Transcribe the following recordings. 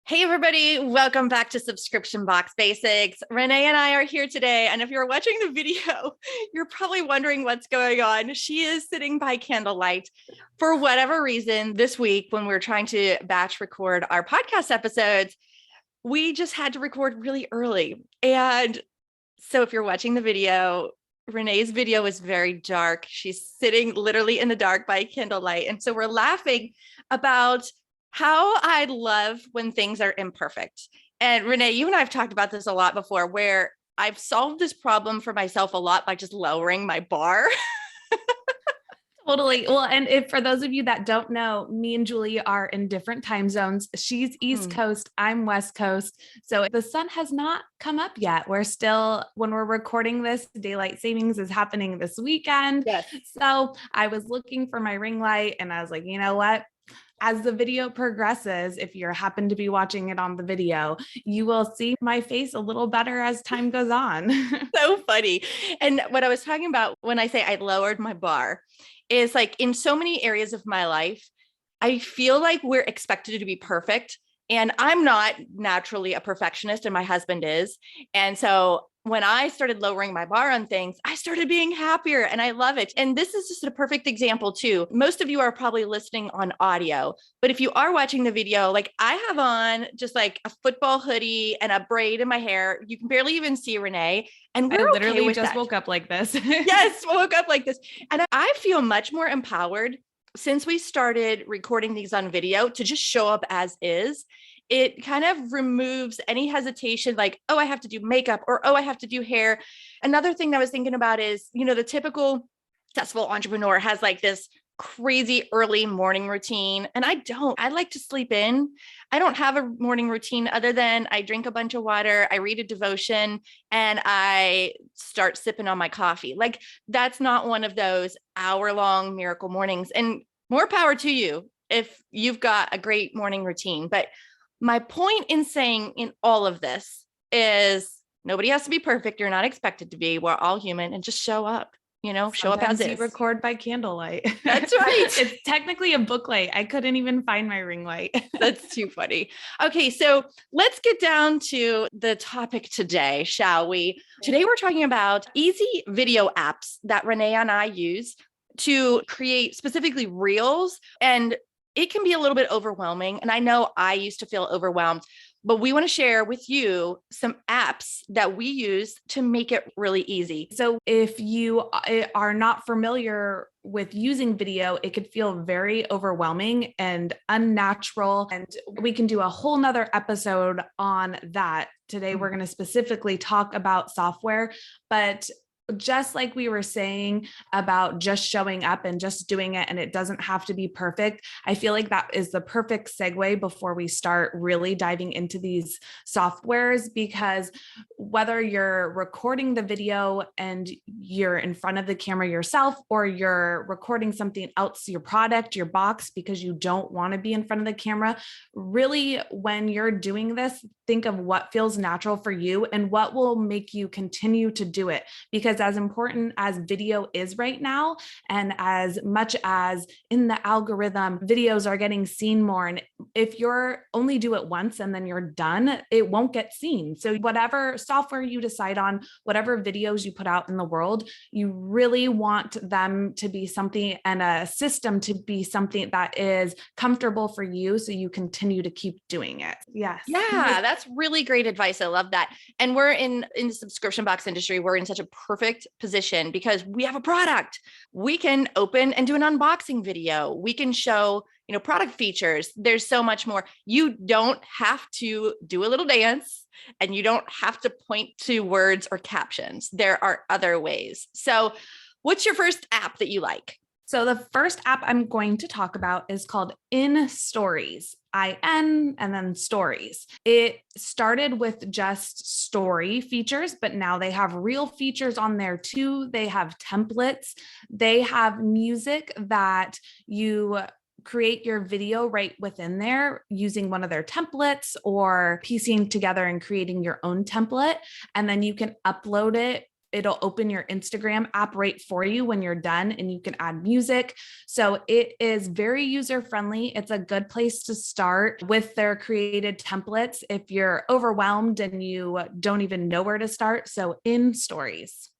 Hey, everybody. Welcome back to Subscription Box Basics. Renee and I are here today. And if you're watching the video, you're probably wondering what's going on. She is sitting by candlelight. For whatever reason, this week, when we were trying to batch record our podcast episodes, we just had to record really early. And so if you're watching the video, Renee's video is very dark. She's sitting literally in the dark by candlelight. And so we're laughing about how I love when things are imperfect. And Renee, you and I have talked about this a lot before, where I've solved this problem for myself a lot by just lowering my bar. Totally. Well, and if for those of you that don't know, me and Julie are in different time zones. She's East Coast, I'm West Coast. So the sun has not come up yet. We're still, when we're recording this, daylight savings is happening this weekend. Yes. So I was looking for my ring light and I was like, you know what? As the video progresses, if you happen to be watching it on the video, you will see my face a little better as time goes on. So funny. And what I was talking about when I say I lowered my bar is like in so many areas of my life, I feel like we're expected to be perfect. And I'm not naturally a perfectionist, and my husband is. And so when I started lowering my bar on things, I started being happier and I love it. And this is just a perfect example too. Most of you are probably listening on audio, but if you are watching the video, like I have on just like a football hoodie and a braid in my hair. You can barely even see Renee. And we're I literally okay with just that. woke up like this. Yes, woke up like this. And I feel much more empowered since we started recording these on video to just show up as is. It kind of removes any hesitation, like, oh, I have to do makeup, or oh, I have to do hair. Another thing that I was thinking about is, the typical successful entrepreneur has like this crazy early morning routine. And I don't. I like to sleep in. I don't have a morning routine other than I drink a bunch of water, I read a devotion, and I start sipping on my coffee. Like that's not one of those hour-long miracle mornings. And more power to you if you've got a great morning routine. But my point in saying in all of this is nobody has to be perfect. You're not expected to be. We're all human, and just show up. Show up as Sometimes you is. record by candlelight. That's right. It's technically a book light. I couldn't even find my ring light. That's too funny. Okay, so let's get down to the topic today, shall we? Today we're talking about easy video apps that Renee and I use to create specifically reels. And it can be a little bit overwhelming. And I know I used to feel overwhelmed, but we want to share with you some apps that we use to make it really easy. So if you are not familiar with using video, it could feel very overwhelming and unnatural. And we can do a whole nother episode on that. Today, we're going to specifically talk about software, but just like we were saying about just showing up and just doing it, and it doesn't have to be perfect. I feel like that is the perfect segue before we start really diving into these softwares, because whether you're recording the video and you're in front of the camera yourself, or you're recording something else, your product, your box, because you don't want to be in front of the camera, really, when you're doing this, think of what feels natural for you and what will make you continue to do it. Because as important as video is right now, and as much as in the algorithm, videos are getting seen more. And if you're only do it once and then you're done, it won't get seen. So whatever software you decide on, whatever videos you put out in the world, you really want them to be something, and a system to be something that is comfortable for you, so you continue to keep doing it. Yes. Yeah, that's really great advice. I love that. And we're in the subscription box industry. We're in such a perfect position because we have a product. We can open and do an unboxing video. We can show, product features. There's so much more. You don't have to do a little dance, and you don't have to point to words or captions. There are other ways. So what's your first app that you like? So the first app I'm going to talk about is called InStories, IN and then Stories. It started with just story features, but now they have reel features on there too. They have templates. They have music that you create your video right within there using one of their templates, or piecing together and creating your own template. And then you can upload it it'll open your Instagram app right for you when you're done, and you can add music. So it is very user friendly. It's a good place to start with their created templates if you're overwhelmed and you don't even know where to start. So in Stories.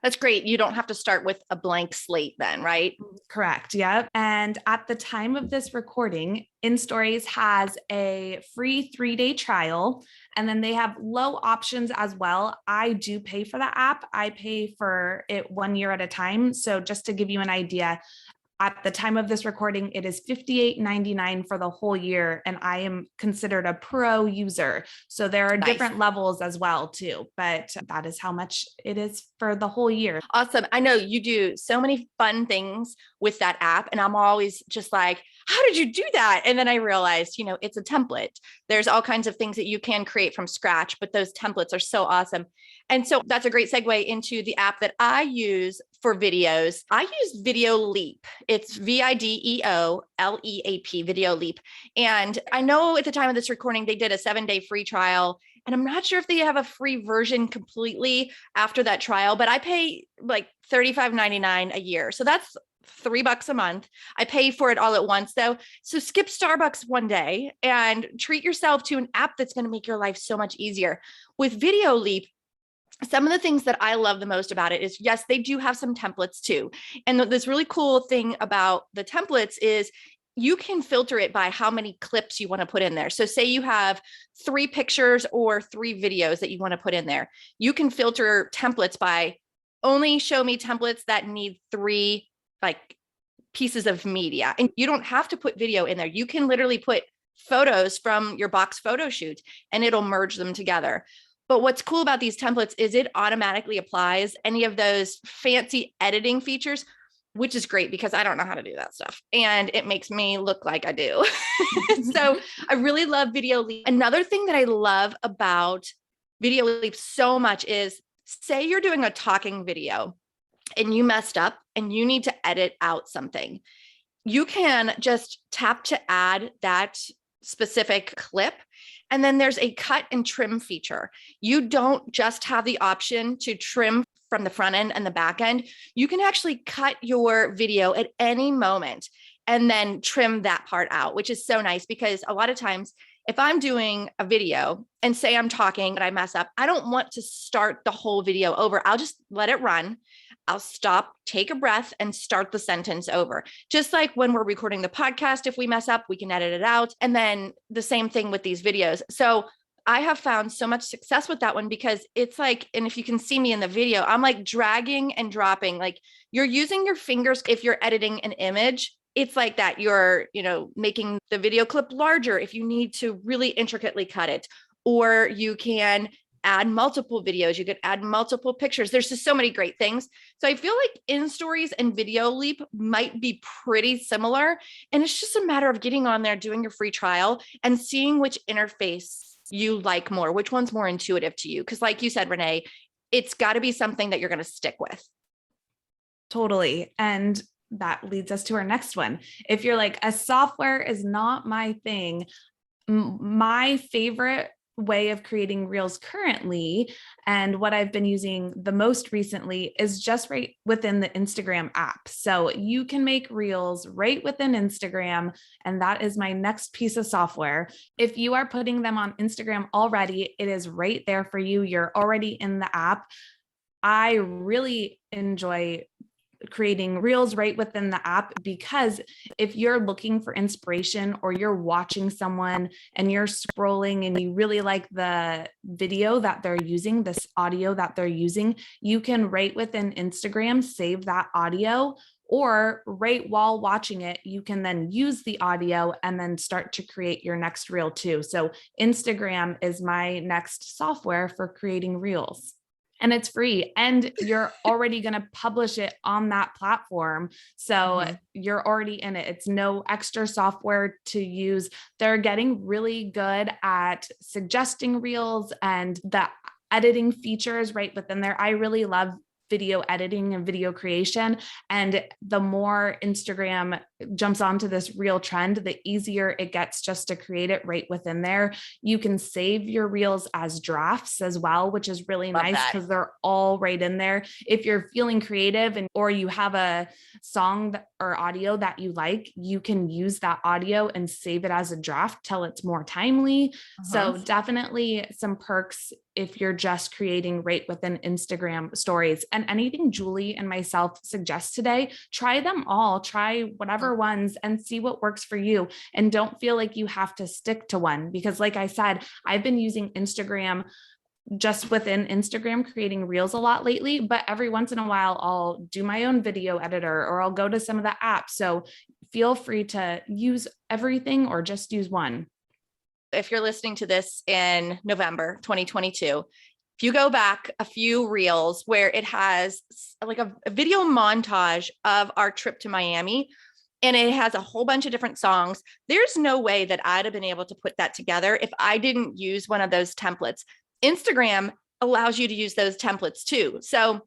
That's great. You don't have to start with a blank slate then, right? Correct. Yep. And at the time of this recording, InStories has a free 3-day trial, and then they have low options as well. I do pay for the app. I pay for it 1 year at a time. So just to give you an idea, at the time of this recording, it is $58.99 for the whole year, and I am considered a pro user. So there are different levels as well too, but that is how much it is for the whole year. Awesome. I know you do so many fun things with that app, and I'm always just like, how did you do that? And then I realized, it's a template. There's all kinds of things that you can create from scratch, but those templates are so awesome. And so that's a great segue into the app that I use for videos. I use Video Leap. It's VIDEOLEAP, Video Leap. And I know at the time of this recording, they did a 7-day free trial. And I'm not sure if they have a free version completely after that trial, but I pay like $35.99 a year. So that's $3 a month. I pay for it all at once though. So skip Starbucks one day and treat yourself to an app that's going to make your life so much easier. With Video Leap, some of the things that I love the most about it is, yes, they do have some templates too. And this really cool thing about the templates is you can filter it by how many clips you want to put in there. So say you have 3 pictures or 3 videos that you want to put in there. You can filter templates by only show me templates that need 3 pieces of media. And you don't have to put video in there. You can literally put photos from your box photo shoot and it'll merge them together. But what's cool about these templates is it automatically applies any of those fancy editing features, which is great because I don't know how to do that stuff. And it makes me look like I do. So I really love Video Leap. Another thing that I love about Video Leap so much is, say you're doing a talking video and you messed up and you need to edit out something. You can just tap to add that specific clip. And then there's a cut and trim feature. You don't just have the option to trim from the front end and the back end. You can actually cut your video at any moment and then trim that part out, which is so nice because a lot of times if I'm doing a video and say I'm talking and I mess up, I don't want to start the whole video over. I'll just let it run. I'll stop, take a breath, and start the sentence over. Just like when we're recording the podcast, if we mess up, we can edit it out. And then the same thing with these videos. So I have found so much success with that one because it's like, and if you can see me in the video, I'm like dragging and dropping, like you're using your fingers. If you're editing an image, it's like that. You're, making the video clip larger if you need to really intricately cut it, or you can add multiple videos. You could add multiple pictures. There's just so many great things. So I feel like InStories and Video Leap might be pretty similar. And it's just a matter of getting on there, doing your free trial and seeing which interface you like more, which one's more intuitive to you. Because like you said, Renee, it's got to be something that you're going to stick with. Totally. And that leads us to our next one. If you're like, a software is not my thing, my favorite way of creating reels currently, and what I've been using the most recently, is just right within the Instagram app. So you can make reels right within Instagram, and that is my next piece of software. If you are putting them on Instagram already, it is right there for you. You're already in the app. I really enjoy creating reels right within the app, because if you're looking for inspiration or you're watching someone and you're scrolling and you really like the video that they're using, this audio that they're using, you can right within Instagram save that audio, or right while watching it, you can then use the audio and then start to create your next reel too. So Instagram is my next software for creating reels. And it's free, and you're already going to publish it on that platform. So you're already in it. It's no extra software to use. They're getting really good at suggesting reels and the editing features right within there. I really love video editing and video creation. And the more Instagram jumps onto this reel trend, the easier it gets just to create it right within there. You can save your reels as drafts as well, which is really Love nice that. because they're all right in there. If you're feeling creative or you have a song or audio that you like, you can use that audio and save it as a draft till it's more timely. So definitely some perks if you're just creating right within Instagram stories. And anything Julie and myself suggest today, try them all, try whatever ones and see what works for you. And don't feel like you have to stick to one, because like I said, I've been using Instagram just within Instagram creating reels a lot lately, but every once in a while I'll do my own video editor or I'll go to some of the apps. So feel free to use everything or just use one. If you're listening to this in November 2022, if you go back a few reels where it has like a video montage of our trip to Miami, and it has a whole bunch of different songs, there's no way that I'd have been able to put that together if I didn't use one of those templates. Instagram allows you to use those templates too. So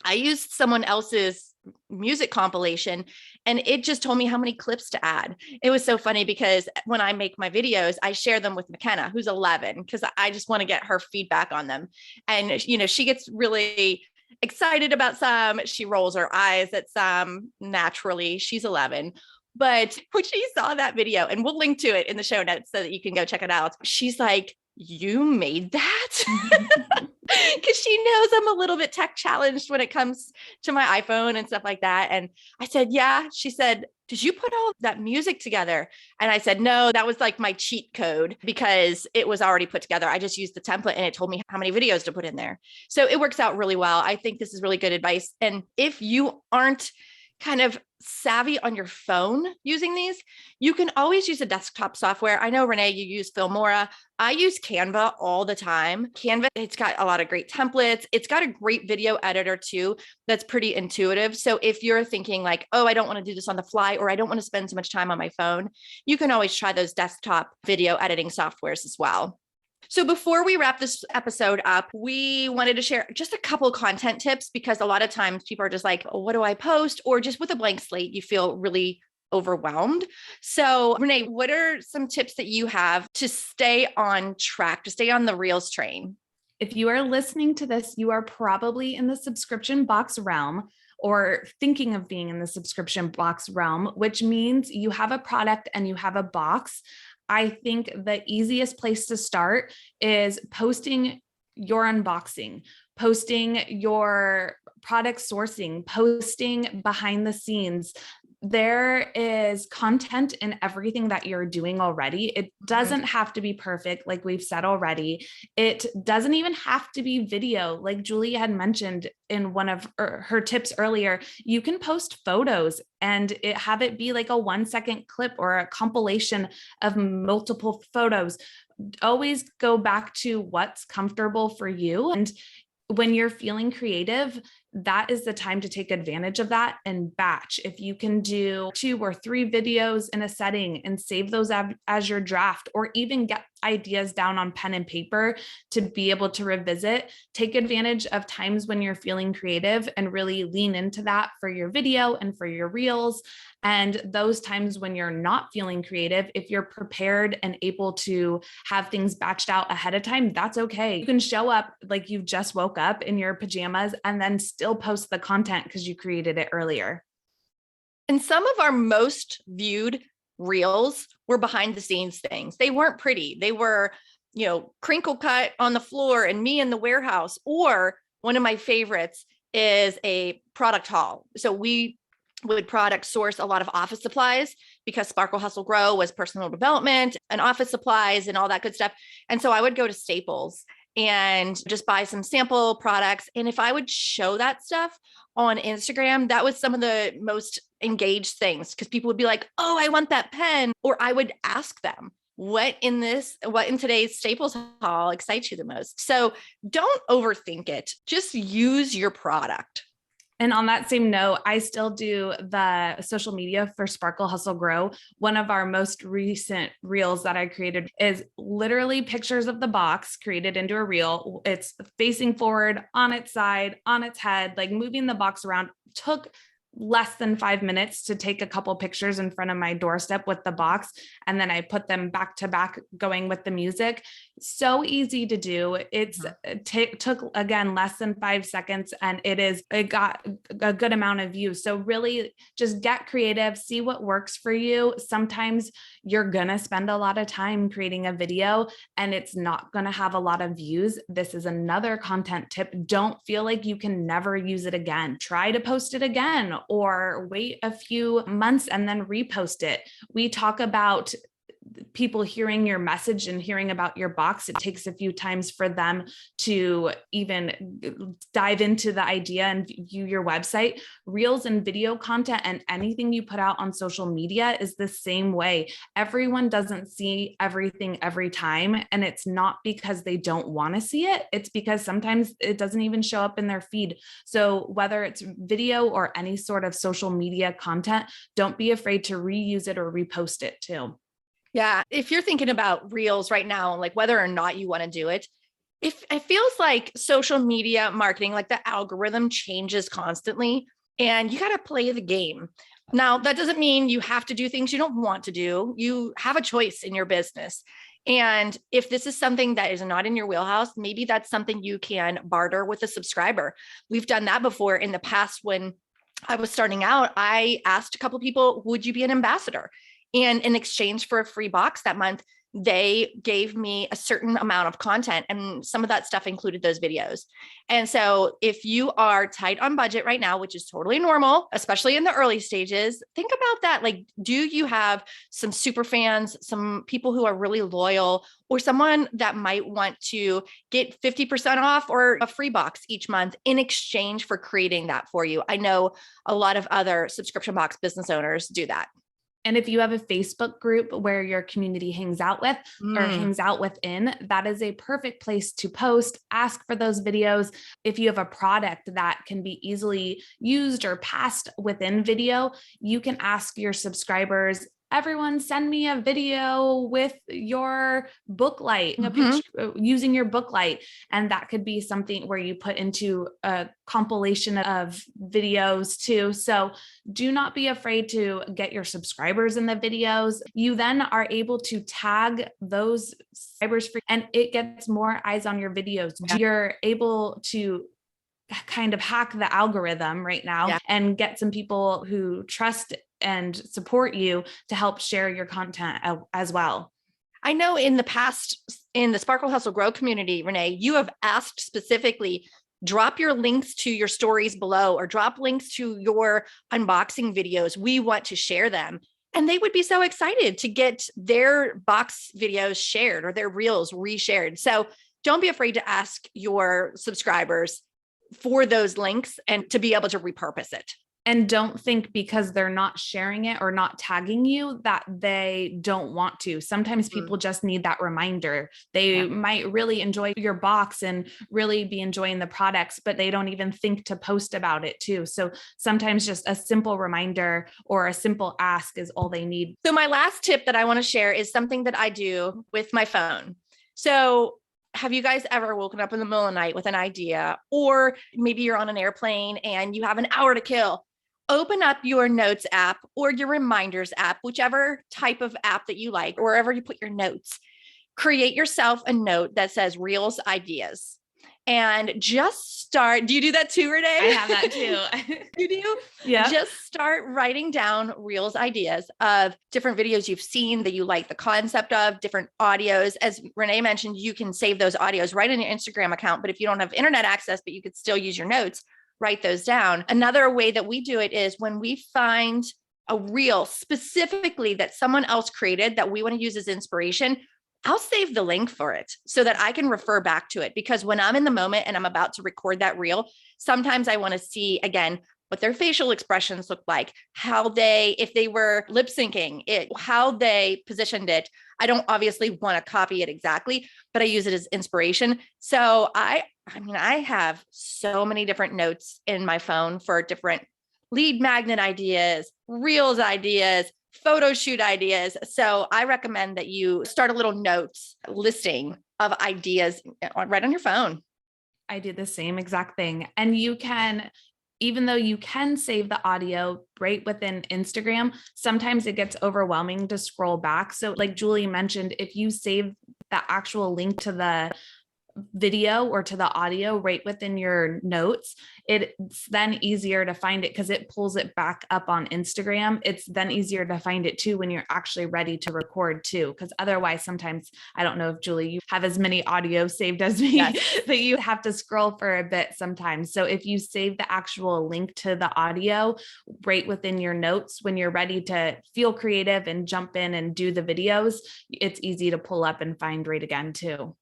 I used someone else's music compilation and it just told me how many clips to add. It was so funny because when I make my videos, I share them with McKenna, who's 11, because I just want to get her feedback on them. And, you know, she gets really excited about some, she rolls her eyes at some, naturally, she's 11. But when she saw that video, and we'll link to it in the show notes so that you can go check it out, she's like, "You made that?" Because she knows I'm a little bit tech challenged when it comes to my iPhone and stuff like that. And I said, "Yeah." She said, "Did you put all that music together?" And I said, "No, that was like my cheat code because it was already put together. I just used the template and it told me how many videos to put in there." So it works out really well. I think this is really good advice. And if you aren't kind of savvy on your phone using these, you can always use a desktop software. I know, Renee, you use Filmora. I use Canva all the time. Canva, it's got a lot of great templates. It's got a great video editor too that's pretty intuitive. So if you're thinking like, "Oh, I don't want to do this on the fly," or "I don't want to spend so much time on my phone," you can always try those desktop video editing softwares as well. So before we wrap this episode up, we wanted to share just a couple content tips, because a lot of times people are just like, "Oh, what do I post?" Or just with a blank slate, you feel really overwhelmed. So Renee, what are some tips that you have to stay on track, to stay on the Reels train? If you are listening to this, you are probably in the subscription box realm or thinking of being in the subscription box realm, which means you have a product and you have a box. I think the easiest place to start is posting your unboxing, posting your product sourcing, posting behind the scenes. There is content in everything that you're doing already. It doesn't have to be perfect, like we've said already. It doesn't even have to be video. Like Julie had mentioned in one of her tips earlier, you can post photos and have it be like a 1-second clip or a compilation of multiple photos. Always go back to what's comfortable for you. And when you're feeling creative, that is the time to take advantage of that and batch. If you can do 2 or 3 videos in a setting and save those as your draft, or even get ideas down on pen and paper to be able to revisit, take advantage of times when you're feeling creative and really lean into that for your video and for your reels. And those times when you're not feeling creative, if you're prepared and able to have things batched out ahead of time, that's okay. You can show up like you just woke up in your pajamas and then still post the content because you created it earlier. And some of our most viewed reels were behind the scenes things. They weren't pretty. They were, you know, crinkle cut on the floor and me in the warehouse. Or one of my favorites is a product haul. So we would product source a lot of office supplies because Sparkle Hustle Grow was personal development and office supplies and all that good stuff. And so I would go to Staples and just buy some sample products. And if I would show that stuff on Instagram, that was some of the most engaged things, because people would be like, "Oh, I want that pen." Or I would ask them, what in today's Staples haul excites you the most? So don't overthink it. Just use your product. And on that same note, I still do the social media for Sparkle Hustle Grow. One of our most recent reels that I created is literally pictures of the box created into a reel. It's facing forward, on its side, on its head, like moving the box around. Took less than 5 minutes to take a couple pictures in front of my doorstep with the box. And then I put them back to back going with the music. So easy to do. It took again, less than 5 seconds, and it got a good amount of views. So really just get creative, see what works for you. Sometimes you're going to spend a lot of time creating a video and it's not going to have a lot of views. This is another content tip. Don't feel like you can never use it again. Try to post it again or wait a few months and then repost it. We talk about people hearing your message and hearing about your box. It takes a few times for them to even dive into the idea and view your website. Reels and video content and anything you put out on social media is the same way. Everyone doesn't see everything every time. And it's not because they don't want to see it. It's because sometimes it doesn't even show up in their feed. So whether it's video or any sort of social media content, don't be afraid to reuse it or repost it too. Yeah. If you're thinking about reels right now, like whether or not you want to do it, if it feels like social media marketing, like the algorithm changes constantly and you got to play the game. Now, that doesn't mean you have to do things you don't want to do. You have a choice in your business. And if this is something that is not in your wheelhouse, maybe that's something you can barter with a subscriber. We've done that before in the past. When I was starting out, I asked a couple of people, would you be an ambassador? And in exchange for a free box that month, they gave me a certain amount of content, and some of that stuff included those videos. And so if you are tight on budget right now, which is totally normal, especially in the early stages, think about that. Like, do you have some super fans, some people who are really loyal, or someone that might want to get 50% off or a free box each month in exchange for creating that for you? I know a lot of other subscription box business owners do that. And if you have a Facebook group where your community hangs out with or hangs out within, that is a perfect place to post, ask for those videos. If you have a product that can be easily used or passed within video, you can ask your subscribers, everyone send me a video with your book light, a picture, using your book light. And that could be something where you put into a compilation of videos too. So do not be afraid to get your subscribers in the videos. You then are able to tag those subscribers and it gets more eyes on your videos. You're able to kind of hack the algorithm right now and get some people who trust and support you to help share your content as well. I know in the past, in the Sparkle Hustle Grow community, Renee, you have asked specifically, drop your links to your stories below or drop links to your unboxing videos. We want to share them. And they would be so excited to get their box videos shared or their reels reshared. So don't be afraid to ask your subscribers for those links and to be able to repurpose it. And don't think because they're not sharing it or not tagging you that they don't want to. Sometimes people just need that reminder. They might really enjoy your box and really be enjoying the products, but they don't even think to post about it too. So sometimes just a simple reminder or a simple ask is all they need. So my last tip that I want to share is something that I do with my phone. So have you guys ever woken up in the middle of the night with an idea, or maybe you're on an airplane and you have an hour to kill? Open up your notes app or your reminders app, whichever type of app that you like, or wherever you put your notes. Create yourself a note that says Reels Ideas and just start. Do you do that too, Renee? I have that too. You do? Yeah. Just start writing down Reels ideas of different videos you've seen that you like the concept of, different audios. As Renee mentioned, you can save those audios right in your Instagram account, but if you don't have internet access, but you could still use your notes, write those down. Another way that we do it is when we find a reel specifically that someone else created that we want to use as inspiration, I'll save the link for it so that I can refer back to it. Because when I'm in the moment and I'm about to record that reel, sometimes I want to see again what their facial expressions look like, how they, if they were lip syncing it, how they positioned it. I don't obviously want to copy it exactly, but I use it as inspiration. So I have so many different notes in my phone for different lead magnet ideas, reels ideas, photo shoot ideas. So I recommend that you start a little notes listing of ideas right on your phone. I do the same exact thing. And you can even though you can save the audio right within Instagram, sometimes it gets overwhelming to scroll back. So like Julie mentioned, if you save the actual link to the video or to the audio right within your notes, it's then easier to find it because it pulls it back up on Instagram. It's then easier to find it too when you're actually ready to record too. Because otherwise, sometimes, I don't know if Julie, you have as many audio saved as me, yes, that you have to scroll for a bit sometimes. So if you save the actual link to the audio right within your notes, when you're ready to feel creative and jump in and do the videos, it's easy to pull up and find right again too.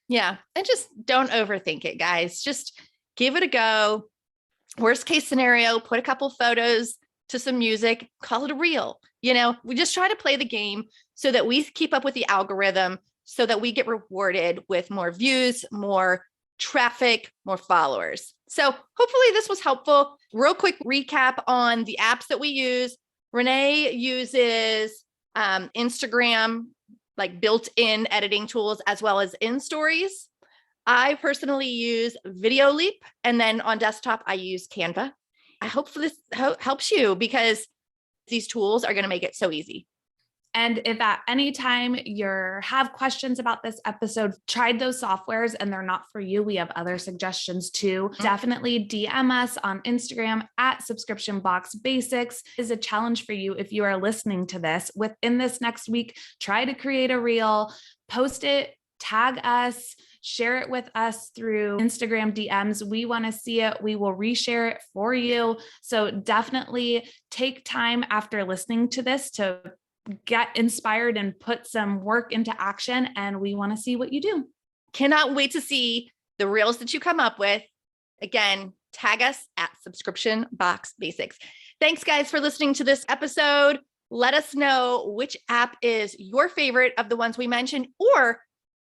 Yeah. And just don't overthink it, guys. Just give it a go. Worst case scenario, put a couple photos to some music, call it a reel. We just try to play the game so that we keep up with the algorithm, so that we get rewarded with more views, more traffic, more followers. So hopefully this was helpful. Real quick recap on the apps that we use. Renee uses Instagram, like built-in editing tools, as well as in stories. I personally use Video Leap, and then on desktop, I use Canva. I hope this helps you, because these tools are going to make it so easy. And if at any time you have questions about this episode, tried those softwares and they're not for you, we have other suggestions too. Definitely DM us on Instagram at Subscription Box Basics. Is a challenge for you if you are listening to this. Within this next week, try to create a reel, post it, tag us, share it with us through Instagram DMs. We want to see it. We will reshare it for you. So definitely take time after listening to this to get inspired and put some work into action. And we want to see what you do. Cannot wait to see the reels that you come up with. Again, tag us at Subscription Box Basics. Thanks, guys, for listening to this episode. Let us know which app is your favorite of the ones we mentioned, or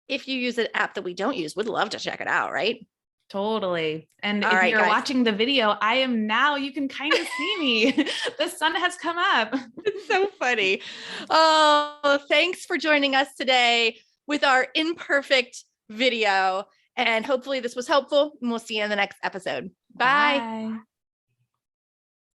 if you use an app that we don't use, we'd love to check it out, right? Totally. And if you're watching the video, I am now, you can kind of see me. The sun has come up. It's so funny. Oh, thanks for joining us today with our imperfect video. And hopefully this was helpful. And we'll see you in the next episode. Bye. Bye.